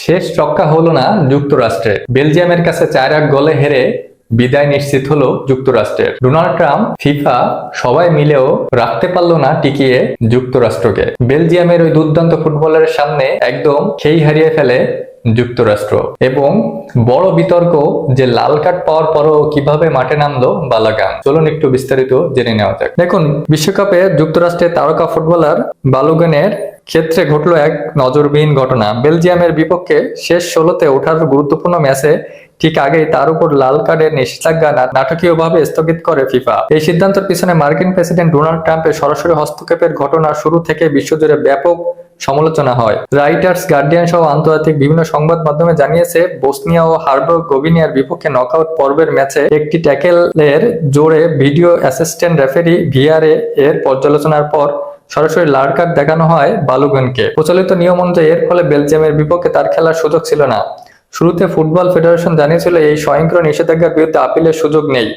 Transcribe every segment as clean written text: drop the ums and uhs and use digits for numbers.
শেষ রক্ষা হলো না যুক্তরাষ্ট্রের। বেলজিয়ামের কাছে 4-1 গোলে হেরে বিদায় নিশ্চিত হলো যুক্তরাষ্ট্রের। ডোনাল্ড ট্রাম্প, ফিফা সবাই মিলেও রাখতে পারলো না টিকিয়ে যুক্তরাষ্ট্রকে। বেলজিয়ামের ওই দুর্দান্ত ফুটবলারের সামনে একদম খেই হারিয়ে ফেলে যুক্তরাষ্ট্র। এবং বড় বিতর্ক যে লাল কার্ড পাওয়ার পরও কিভাবে মাঠে নামলো বালাগান। চলুন একটু বিস্তারিত জেনে নেওয়া যাক। দেখুন, বিশ্বকাপে যুক্তরাষ্ট্রের তারকা ফুটবলার বালুগানের ক্ষেত্রে ঘটলো এক নজরবিহীন ঘটনা। বেলজিয়ামের বিপক্ষে শেষ 16তে ওঠার গুরুত্বপূর্ণ ম্যাচে ঠিক আগেই তার উপর লাল কার্ডের নিষেধাজ্ঞা নাটকীয়ভাবে স্থগিত করে ফিফা। এই সিদ্ধান্তের পিছনে মার্কিন প্রেসিডেন্ট ডোনাল্ড ট্রাম্পের সরাসরি হস্তক্ষেপের ঘটনা শুরু থেকে বিশ্বজুড়ে ব্যাপক সমালোচনা হয়। রাইটার্স, গার্ডিয়ান সহ আন্তর্জাতিক বিভিন্ন সংবাদ মাধ্যমে জানিয়েছে, বসনিয়া ও হার্জেগোভিনার বিপক্ষে নকআউট পর্বের ম্যাচে একটি ট্যাকেলের জোরে ভিডিও অ্যাসিস্ট্যান্ট রেফারি ভিআর এর পর্যালোচনার পর সরাসরি লাল কার্ড দেখানো হয় বালুগানকে। প্রচলিত নিয়ম অনুযায়ী এর ফলে বেলজিয়ামের বিপক্ষে তার খেলার সুযোগ ছিল না। শুরুতে ফুটবল ফেডারেশন জানিয়েছিল এই স্বয়ংক্রিয় নিষেধাজ্ঞার বিরুদ্ধে আপিলের সুযোগ নেই,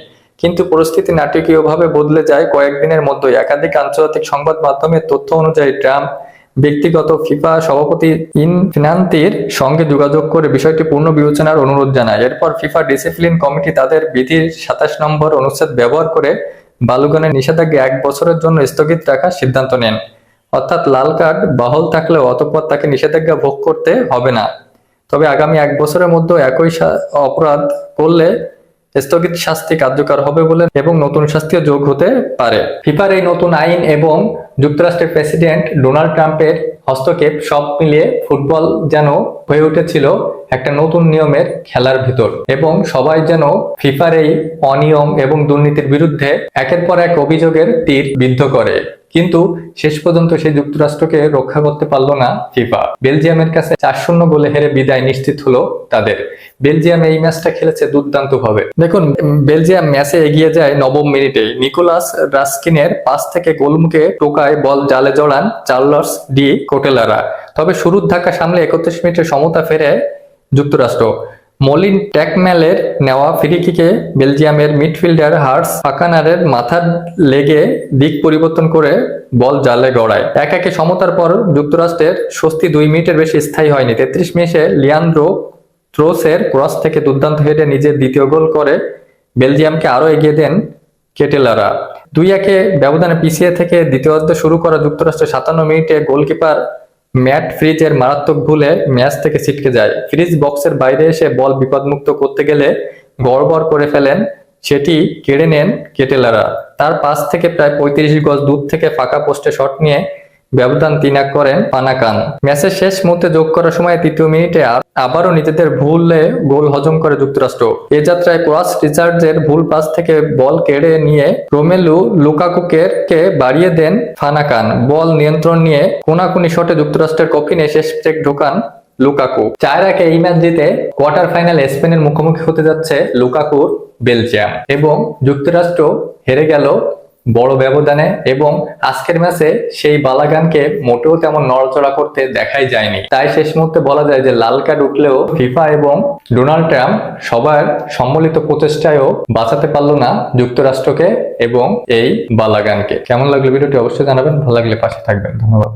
কিন্তু পরিস্থিতি নাটকীয়ভাবে বদলে যায় কয়েকদিনের মধ্যেই। একাধিক আন্তর্জাতিক সংবাদ মাধ্যমের তথ্য অনুযায়ী ট্রাম্প ব্যক্তিগত ফিফা সভাপতি ইনফান্তিনোর সঙ্গে যোগাযোগ করে বিষয়টি পুনঃ বিবেচনার অনুরোধ জানায়। এরপর ফিফা ডিসিপ্লিন কমিটি তাদের বিধির 27 নম্বর অনুচ্ছেদ ব্যবহার করে বালুগানের নিষেধাজ্ঞা 1 বছরের জন্য স্থগিত রাখার সিদ্ধান্ত নেন। অর্থাৎ লাল কার্ড বহাল থাকলেও অতঃপর তাকে নিষেধাজ্ঞা ভোগ করতে হবে না। তবে আগামী 1 বছরের মধ্যে একই অপরাধ করলে স্থগিত শাস্তি কার্যকর হবে বলে এবং নতুন শাস্তিও যোগ হতে পারে। ফিফার এই নতুন আইন এবং যুক্তরাষ্ট্রের প্রেসিডেন্ট ডোনাল্ড ট্রাম্পের হস্তক্ষেপ সব মিলিয়ে ফুটবল যেন হয়ে উঠেছিল একটা নতুন নিয়মের খেলার ভিতর, এবং সবাই যেন ফিফার এই অনিয়ম এবং দুর্নীতির বিরুদ্ধে একের পর এক অভিযোগের তীর বিদ্ধ করে। কিন্তু শেষ পর্যন্ত সেই যুক্তরাষ্ট্রকে রক্ষা করতে পারলো না ফিফা। বেলজিয়ামের কাছে 4-0 গোলে হেরে বিদায় নিশ্চিত হলো তাদের। বেলজিয়াম এই ম্যাচটা খেলেছে দুর্দান্ত ভাবে। দেখুন, বেলজিয়াম ম্যাচে এগিয়ে যায় 9 মিনিটেই। নিকোলাস রাস্কিনের পাস থেকে গোলমুখে টোকায় বল জালে জড়ান চার্লস ডি কোটেলারা। তবে শুরুর ধাক্কা সামলে 31 মিনিটে সমতা ফেরে যুক্তরাষ্ট্র। মলিন ট্যাকম্যালের নেওয়া ফ্রি কিকে বেলজিয়ামের মিডফিল্ডার হার্স ফাকানারের মাথার লেগে দিক পরিবর্তন করে বল জালে গড়ায়। 1-1 সমতার পর যুক্তরাষ্ট্রের স্বস্তি 2 মিনিটের বেশি স্থায়ী হয়নি। 33 মিনিটে লিয়ান্দ্রো ট্রোসের ক্রস থেকে দুর্দান্ত হেডে নিজের দ্বিতীয় গোল করে বেলজিয়ামকে আরো এগিয়ে দেন কেটেলারা। 2-1 ব্যবধানে পিছিয়ে থেকে দ্বিতীয়ার্ধ শুরু করা যুক্তরাষ্ট্র 57 মিনিটে গোলকিপার ম্যাট ফ্রিজের মারাত্মক ভুলে ম্যাচ থেকে ছিটকে যায়। ফ্রিজ বক্সের বাইরে এসে বল বিপদমুক্ত করতে গেলে গড়বড় করে ফেলেন, সেটি কেড়ে নেন কেটেলারা। তার পাশ থেকে প্রায় 35 গজ দূর থেকে ফাঁকা পোস্টে শট নিয়ে ব্যবধান 3-1 করেন পানাকান। ম্যাচের শেষ মুহূর্তে যোগ করার সময় 3য় মিনিটে আবারও নিজেদের ভুলে গোল হজম করে যুক্তরাষ্ট্র। এ যাত্রায় ক্রস রিচার্ডসের ভুল পাস থেকে বল কেড়ে নিয়ে রোমেলু লুকাকুকে বাড়িয়ে দেন ফানাকান। বল নিয়ন্ত্রণ নিয়ে কোনাকুনি শটে যুক্তরাষ্ট্রের কফিনে শেষ ব্রেক ঢোকান লুকাকু। 4-1 এই ম্যাচ জিতে কোয়ার্টার ফাইনালে স্পেনের মুখোমুখি হতে যাচ্ছে লুকাকুর বেলজিয়াম, এবং যুক্তরাষ্ট্র হেরে গেল বড় ব্যবধানে। এবং আজকের ম্যাচে সেই বালাগানকে মোটেও তেমন নড়াচড়া করতে দেখাই যায়নি। তাই শেষ মুহূর্তে বলা যায় যে লাল কার্ড উঠলেও ফিফা এবং ডোনাল্ড ট্রাম্প সবার সম্মিলিত প্রচেষ্টায়ও বাঁচাতে পারলো না যুক্তরাষ্ট্রকে এবং এই বালাগানকে। কেমন লাগলো ভিডিওটি অবশ্যই জানাবেন, ভালো লাগলে পাশে থাকবেন। ধন্যবাদ।